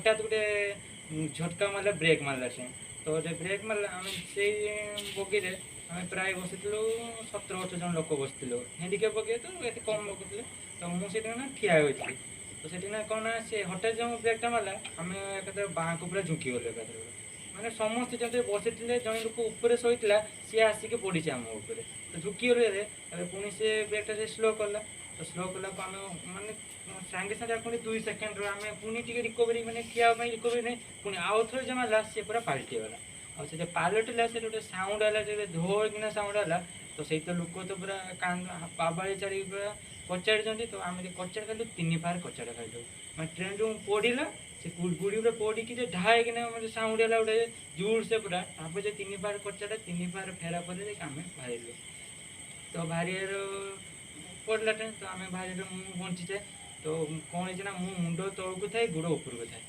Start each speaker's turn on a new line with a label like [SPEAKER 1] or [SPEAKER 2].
[SPEAKER 1] हठात गोटे झटका मारला ब्रेक मारला से तो ब्रेक मारला आम से बगी आम प्राय बसी 17-18 जन लोक बसती हेंडिकेप बगे तो ये कम लोग थे तो मुझे ना ठिया होती तो सेठी ना कौन ना से हठात जो ब्रेकटा मारला आम एक बाँ को पूरा झुकी गलु एक माने समस्त जब बसी जन लोक उपर शोला सी आसिक पड़ी आम उपर तो झुकी गले पुणी से ब्रेकटा से स्लो कला तो स्लो कला आम माने सागे सागे पुणी 2 सेकेंड आम पुणी टी रिकवरी मैंने ठिया रिकवरी नहीं पुणी आउ थे जो मारा सी पूरा पाल्टी गला और से पालटिला से गोटे साउंड है धोर किना साउंड है तो सही तो लोक तो पूरा पाबाड़ी चढ़ी पूरा कचाड़ी तो आम कचाड़ खालु 3 फार कचाड़ खालु मैं ट्रेन जो पड़ा से गुड़ी पूरा पड़ी कि ढाई कि मतलब साउंड है गोटे जोर से पूरा आप 3 फार कचाड़ा 3 फार फेरा पर आम बाहर तो बाहर पड़ा ट्रेन तो आम बाहर मुझे बंची जाए तो कौन है ना मु मुंड तौक थाए गोड़ ऊपर को थाए